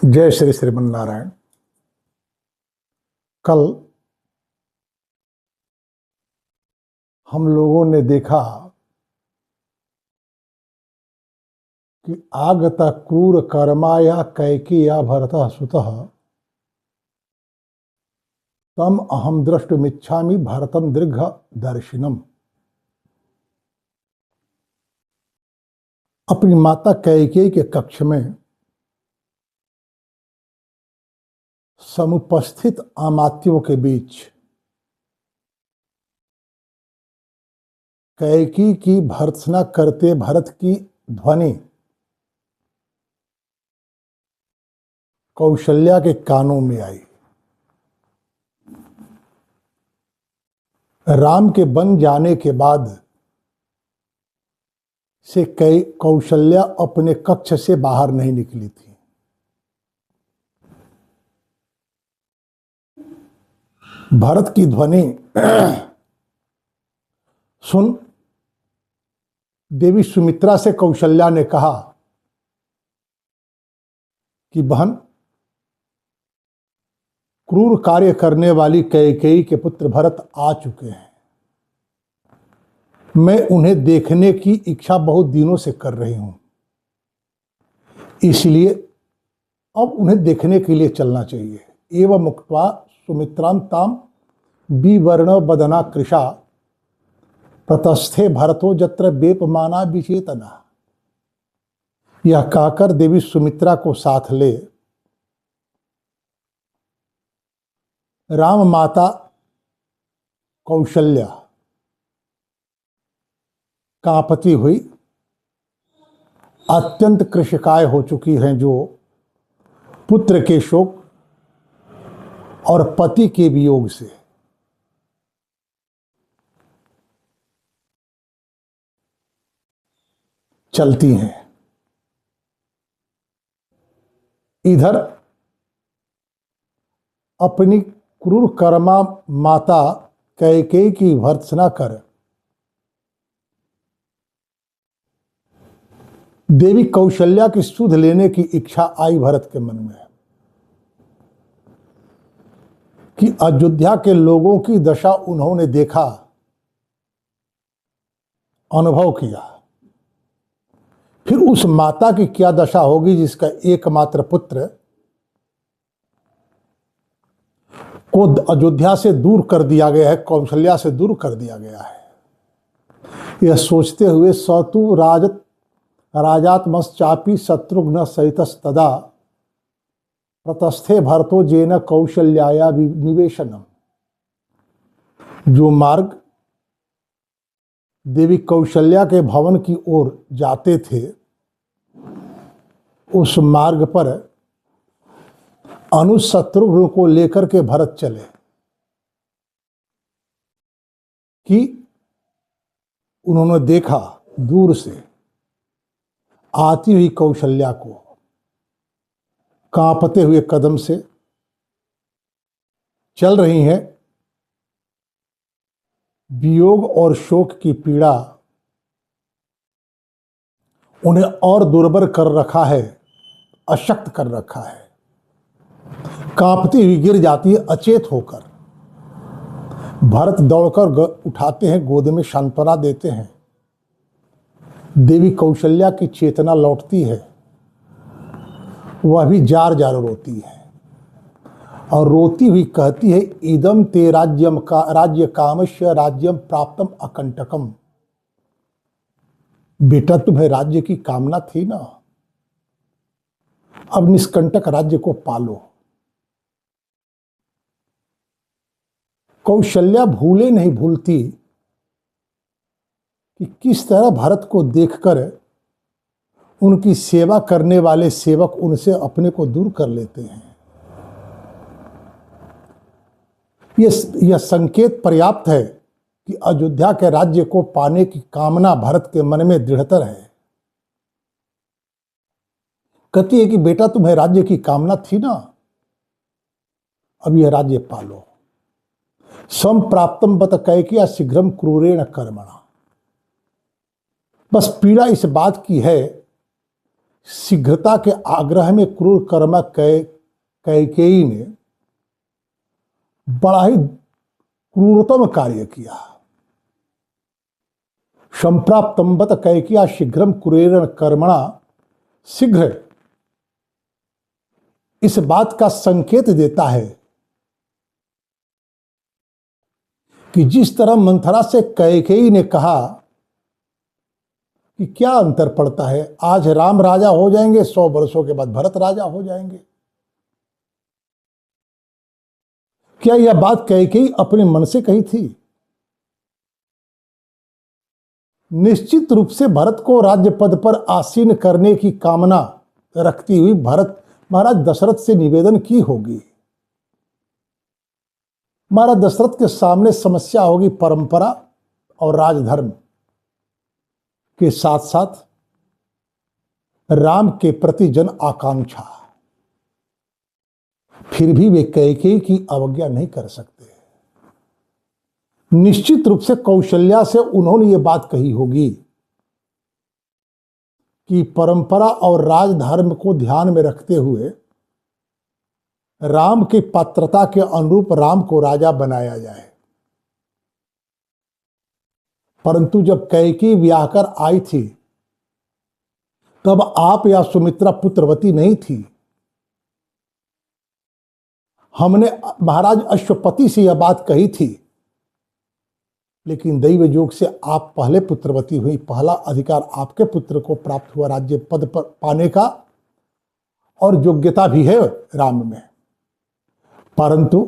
जय श्री श्रीमन नारायण। कल हम लोगों ने देखा कि आगत क्रूर कर्माया कैकेय्या भरतः सुतः तम अहम द्रष्टुमिच्छामि भरतम दीर्घ दर्शिनम। अपनी माता कैकेयी के कक्ष में समुपस्थित अमात्यों के बीच कैकेयी की भर्त्सना करते भरत की ध्वनि कौशल्या के कानों में आई। राम के बन जाने के बाद से कौशल्या अपने कक्ष से बाहर नहीं निकली थी। भरत की ध्वनि सुन देवी सुमित्रा से कौशल्या ने कहा कि बहन, क्रूर कार्य करने वाली कैकेयी के पुत्र भरत आ चुके हैं। मैं उन्हें देखने की इच्छा बहुत दिनों से कर रही हूं, इसलिए अब उन्हें देखने के लिए चलना चाहिए। एवं मुक्त्वा सुमित्रां ताम विवर्ण बदना कृशा प्रतस्थे भरतो जत्र वेपमाना विचेतना। यह कहकर देवी सुमित्रा को साथ ले राम माता कौशल्या कांपती हुई अत्यंत कृशकाय हो चुकी हैं, जो पुत्र के शोक और पति के वियोग से चलती हैं। इधर अपनी क्रूर कर्मा माता कैकेयी की भर्त्सना कर देवी कौशल्या की सुध लेने की इच्छा आई भरत के मन में कि अयोध्या के लोगों की दशा उन्होंने देखा, अनुभव किया। फिर उस माता की क्या दशा होगी जिसका एकमात्र पुत्र को अयोध्या से दूर कर दिया गया है, कौशल्या से दूर कर दिया गया है। यह सोचते हुए सतु राजात्मश्चापि शत्रुघ्न सहितस्तदा प्रतस्थे भरतो जेन कौशल्याया निवेशनम। जो मार्ग देवी कौशल्या के भवन की ओर जाते थे, उस मार्ग पर अनुज शत्रुघ्न को लेकर के भरत चले कि उन्होंने देखा दूर से आती हुई कौशल्या को कांपते हुए कदम से चल रही हैं। वियोग और शोक की पीड़ा उन्हें और दुर्बल कर रखा है, अशक्त कर रखा है। कांपती हुई गिर जाती है अचेत होकर। भरत दौड़कर उठाते हैं, गोद में सांत्वना देते हैं। देवी कौशल्या की चेतना लौटती है, वह भी जार जार रोती है और रोती हुई कहती है, इदम ते राज्यम का राज्य कामस्य राज्यम प्राप्तम अकंटकम। बेटा, तुम्हें राज्य की कामना थी ना, अब निष्कंटक राज्य को पालो। कौशल्या भूले नहीं भूलती कि किस तरह भरत को देखकर उनकी सेवा करने वाले सेवक उनसे अपने को दूर कर लेते हैं। यह संकेत पर्याप्त है कि अयोध्या के राज्य को पाने की कामना भरत के मन में दृढ़तर है। कहती है कि बेटा, तुम्हें राज्य की कामना थी ना, अब यह राज्य पालो। संप्राप्तम बत कैकेय्या शीघ्रम क्रूरेण कर्मणा। बस पीड़ा इस बात की है शीघ्रता के आग्रह में क्रूर कर्मा कैकेयी ने बड़ा ही क्रूरतम कार्य किया। संप्राप्तंबत कैकेय्या शीघ्रम कुरेरण कर्मणा, शीघ्र इस बात का संकेत देता है कि जिस तरह मंथरा से कैकेयी ने कहा कि क्या अंतर पड़ता है, आज राम राजा हो जाएंगे, 100 वर्षों के बाद भरत राजा हो जाएंगे। क्या यह बात कैकेयी अपने मन से कही थी? निश्चित रूप से भरत को राज्य पद पर आसीन करने की कामना रखती हुई भरत महाराज दशरथ से निवेदन की होगी। महाराज दशरथ के सामने समस्या होगी परंपरा और राजधर्म के साथ साथ राम के प्रति जन आकांक्षा। फिर भी वे कैकेयी की अवज्ञा नहीं कर सकते। निश्चित रूप से कौशल्या से उन्होंने ये बात कही होगी कि परंपरा और राजधर्म को ध्यान में रखते हुए राम की पात्रता के अनुरूप राम को राजा बनाया जाए। परंतु जब कैकेयी ब्याह कर आई थी तब आप या सुमित्रा पुत्रवती नहीं थी। हमने महाराज अश्वपति से यह बात कही थी, लेकिन दैव योग से आप पहले पुत्रवती हुई। पहला अधिकार आपके पुत्र को प्राप्त हुआ राज्य पद पर पाने का, और योग्यता भी है राम में। परंतु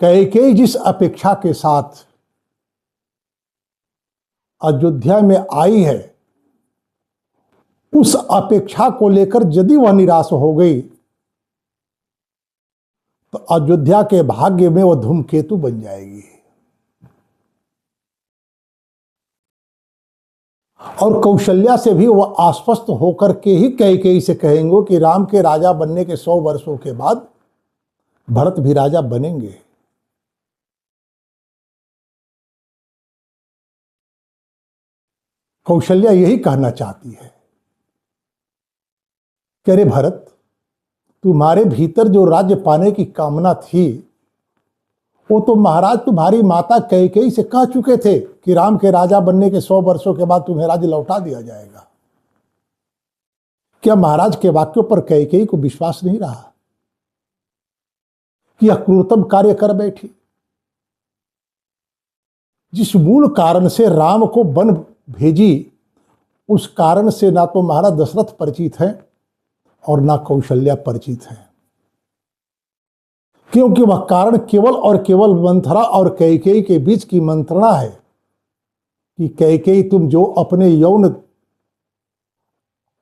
कैकेयी जिस अपेक्षा के साथ अयोध्या में आई है, उस अपेक्षा को लेकर यदि वह निराश हो गई तो अयोध्या के भाग्य में वह धूमकेतु बन जाएगी। और कौशल्या से भी वह आश्वस्त होकर के ही कैकेयी से कहेंगे कि राम के राजा बनने के 100 वर्षों के बाद भरत भी राजा बनेंगे। कौशल्या यही कहना चाहती है कि अरे भरत, तुम्हारे भीतर जो राज्य पाने की कामना थी वो तो महाराज तुम्हारी माता कैकेयी से कह चुके थे कि राम के राजा बनने के 100 वर्षों के बाद तुम्हें राज्य लौटा दिया जाएगा। क्या महाराज के वाक्यों पर कैकेयी को विश्वास नहीं रहा कि यह क्रूरतम कार्य कर बैठी? जिस मूल कारण से राम को वन भेजी, उस कारण से ना तो महाराज दशरथ परिचित हैं और ना कौशल्या परिचित हैं, क्योंकि वह कारण केवल और केवल मंथरा और कैकेयी के बीच की मंत्रणा है कि कैकेयी, तुम जो अपने यौन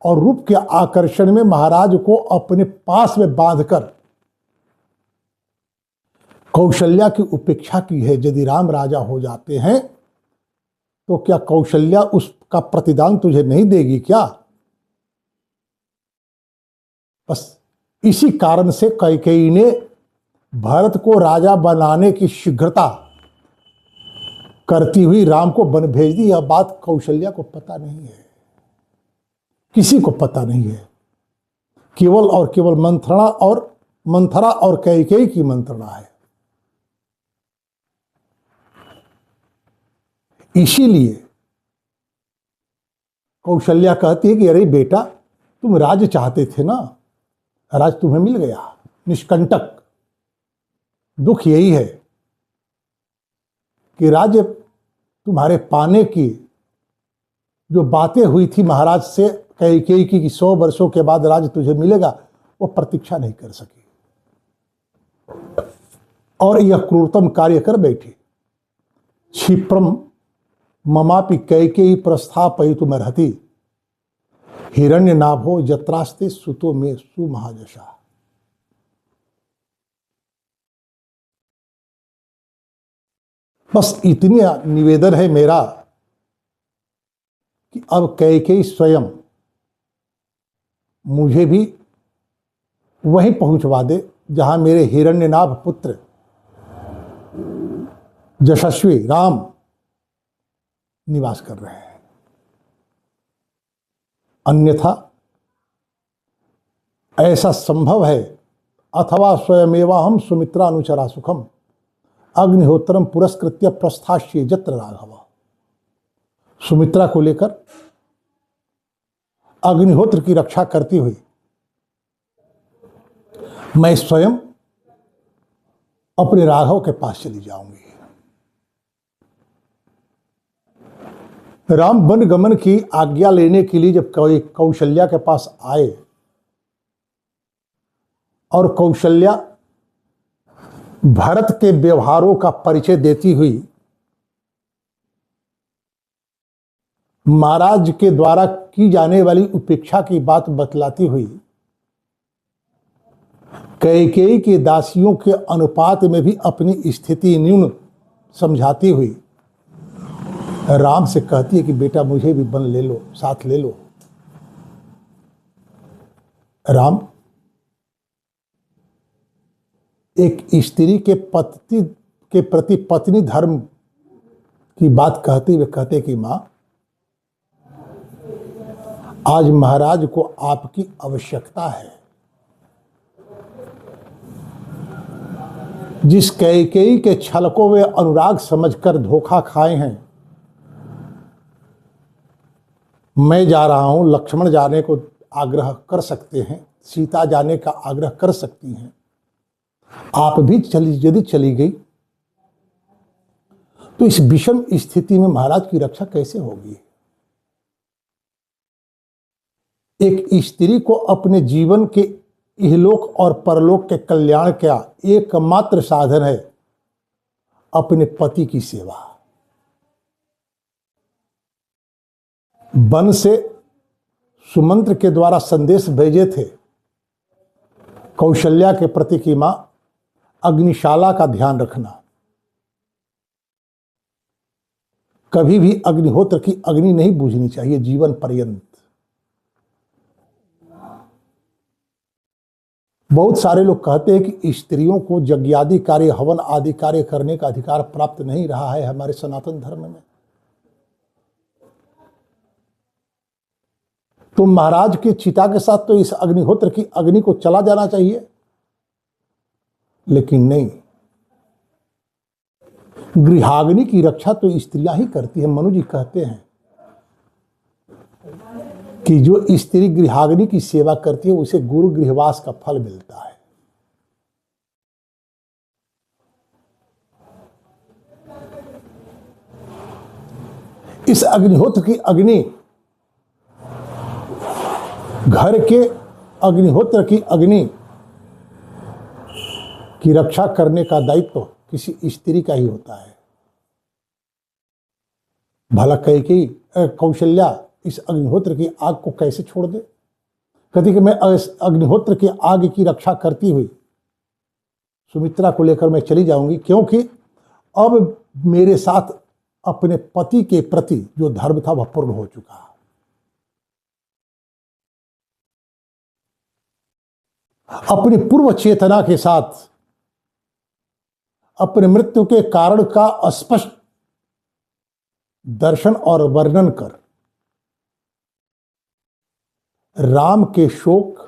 और रूप के आकर्षण में महाराज को अपने पास में बांधकर कौशल्या की उपेक्षा की है। यदि राम राजा हो जाते हैं तो क्या कौशल्या उसका प्रतिदान तुझे नहीं देगी क्या? बस इसी कारण से कैकेयी ने भरत को राजा बनाने की शीघ्रता करती हुई राम को वन भेज दी। यह बात कौशल्या को पता नहीं है, किसी को पता नहीं है। केवल और केवल मंथरा और कैकेयी की मंत्रणा है। इसीलिए कौशल्या कहती है कि अरे बेटा, तुम राज चाहते थे ना, राज तुम्हें मिल गया निष्कंटक। दुख यही है कि राज्य तुम्हारे पाने की जो बातें हुई थी महाराज से कैकेयी की कि 100 वर्षों के बाद राज्य तुझे मिलेगा, वो प्रतीक्षा नहीं कर सकी और यह क्रूरतम कार्य कर बैठी। क्षिप्रम ममापि कैकेयी प्रस्थापयितुमर्हति, हिरण्य नाभो यत्रास्ते सुतो मे सुमहाजशा। बस इतनी निवेदन है मेरा कि अब कैकेयी स्वयं मुझे भी वहीं पहुंचवा दे जहां मेरे हिरण्यनाभ पुत्र यशस्वी राम निवास कर रहे हैं। अन्यथा ऐसा संभव है, अथवा स्वयमेवाहम सुमित्रा अनुचरा सुखम अग्निहोत्रम पुरस्कृत्य प्रस्थाश्य जत्र राघव। सुमित्रा को लेकर अग्निहोत्र की रक्षा करती हुई मैं स्वयं अपने राघव के पास चली जाऊंगी। राम वन गमन की आज्ञा लेने के लिए जब कौशल्या के पास आए और कौशल्या भरत के व्यवहारों का परिचय देती हुई महाराज के द्वारा की जाने वाली उपेक्षा की बात बतलाती हुई कैकेयी के दासियों के अनुपात में भी अपनी स्थिति न्यून समझाती हुई राम से कहती है कि बेटा मुझे भी वन ले लो, साथ ले लो। राम एक स्त्री के पति के प्रति पत्नी धर्म की बात कहते हुए कहते कि मां, आज महाराज को आपकी आवश्यकता है। जिस कैकेयी के छल को वे अनुराग समझकर धोखा खाए हैं, मैं जा रहा हूं, लक्ष्मण जाने को आग्रह कर सकते हैं, सीता जाने का आग्रह कर सकती हैं, आप भी यदि चली गई तो इस विषम स्थिति में महाराज की रक्षा कैसे होगी। एक स्त्री को अपने जीवन के इहलोक और परलोक के कल्याण का एकमात्र साधन है अपने पति की सेवा। वन से सुमंत्र के द्वारा संदेश भेजे थे कौशल्या के प्रति की मां, अग्निशाला का ध्यान रखना, कभी भी अग्निहोत्र की अग्नि नहीं बुझनी चाहिए जीवन पर्यंत। बहुत सारे लोग कहते हैं कि स्त्रियों को यज्ञादि कार्य, हवन आदि कार्य करने का अधिकार प्राप्त नहीं रहा है हमारे सनातन धर्म में। तो महाराज के चिता के साथ तो इस अग्निहोत्र की अग्नि को चला जाना चाहिए, लेकिन नहीं, गृहाग्नि की रक्षा तो स्त्रियां ही करती हैं। मनु जी कहते हैं कि जो स्त्री गृहाग्नि की सेवा करती है उसे गुरु गृहवास का फल मिलता है। इस अग्निहोत्र की अग्नि, घर के अग्निहोत्र की अग्नि की रक्षा करने का दायित्व तो किसी स्त्री का ही होता है। भला कैकेयी कौशल्या इस अग्निहोत्र की आग को कैसे छोड़ दे। कहती कि मैं अग्निहोत्र की आग की रक्षा करती हुई सुमित्रा को लेकर मैं चली जाऊंगी, क्योंकि अब मेरे साथ अपने पति के प्रति जो धर्म था वह पूर्ण हो चुका। अपनी पूर्व चेतना के साथ अपने मृत्यु के कारण का स्पष्ट दर्शन और वर्णन कर राम के शोक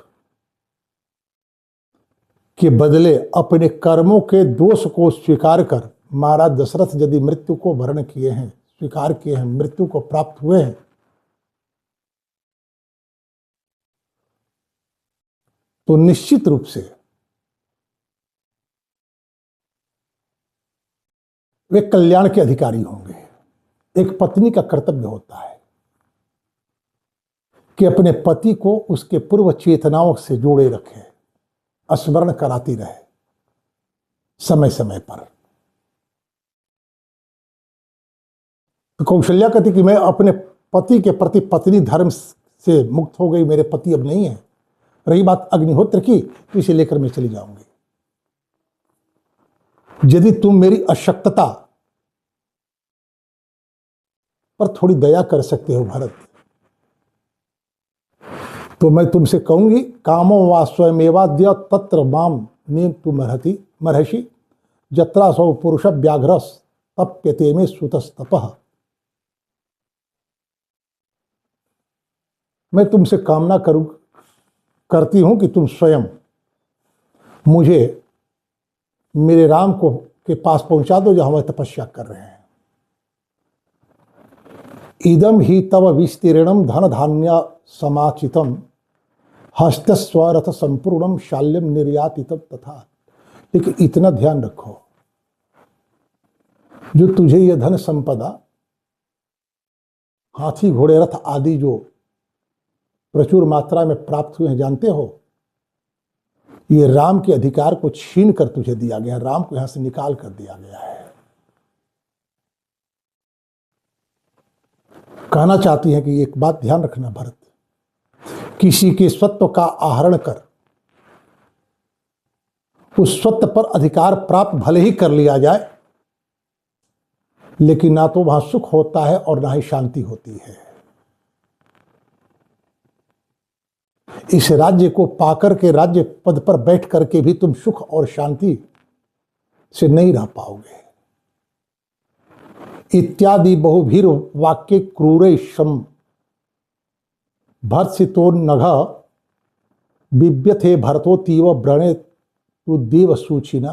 के बदले अपने कर्मों के दोष को स्वीकार कर महाराज दशरथ यदि मृत्यु को वर्ण किए हैं, स्वीकार किए हैं, मृत्यु को प्राप्त हुए हैं, तो निश्चित रूप से वे कल्याण के अधिकारी होंगे। एक पत्नी का कर्तव्य होता है कि अपने पति को उसके पूर्व चेतनाओं से जोड़े रखे, स्मरण कराती रहे समय समय पर। तो कौशल्या कहती कि मैं अपने पति के प्रति पत्नी धर्म से मुक्त हो गई, मेरे पति अब नहीं है। रही बात अग्निहोत्र की, तो इसे लेकर मैं चली जाऊंगी। यदि तुम मेरी अशक्तता पर थोड़ी दया कर सकते हो भरत, तो मैं तुमसे कहूंगी, कामो वा स्वयमेवाद्य तत्र माम नेतु मर्हसि जत्रा सौ पुरुष व्याघ्रस तप्यते में सुतस्तपः। मैं तुमसे कामना करती हूं कि तुम स्वयं मुझे मेरे राम को के पास पहुंचा दो, जहां वह तपस्या कर रहे हैं। इदम ही तव विस्तीर्णम धन धान्य समाचितम हस्तस्वरथ संपूर्णम शाल्यम निर्यातितम तथा। लेकिन इतना ध्यान रखो, जो तुझे यह धन संपदा, हाथी घोड़े रथ आदि जो प्रचुर मात्रा में प्राप्त हुए हैं, जानते हो, ये राम के अधिकार को छीन कर तुझे दिया गया, राम को यहां से निकाल कर दिया गया है। कहना चाहती है कि एक बात ध्यान रखना भरत, किसी के स्वत्व का आहरण कर उस स्वत्व पर अधिकार प्राप्त भले ही कर लिया जाए, लेकिन ना तो वहां सुख होता है और ना ही शांति होती है। इस राज्य को पाकर के राज्य पद पर बैठ करके भी तुम सुख और शांति से नहीं रह पाओगे। इत्यादि बहुभीर वाक्य क्रूरे शम भर्त्सितो नघ बिव्यथे भरतो तीव व्रणे तु देव सूचिना।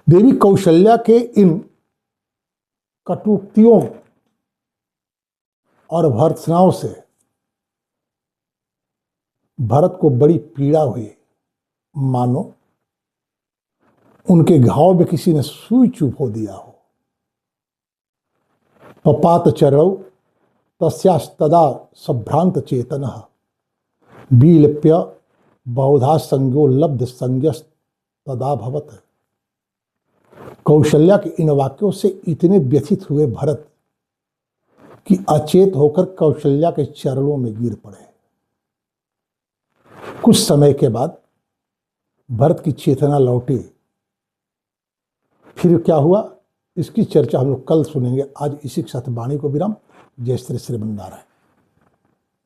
देवी कौशल्या के इन कटुक्तियों और भर्त्सनाओं से भरत को बड़ी पीड़ा हुई, मानो उनके घाव में किसी ने सुई चुभो दिया हो। पपात चरणौ तस्यास्तदा सभ्रांत चेतन बीलप्य बहुधा संज्ञो लब्ध संज्ञस्तदा भवत। कौशल्या के इन वाक्यों से इतने व्यथित हुए भरत कि अचेत होकर कौशल्या के चरणों में गिर पड़े। कुछ समय के बाद भरत की चेतना लौटी। फिर क्या हुआ, इसकी चर्चा हम लोग कल सुनेंगे। आज इसी के साथ वाणी को विराम। जय श्री श्रीमन नारायण।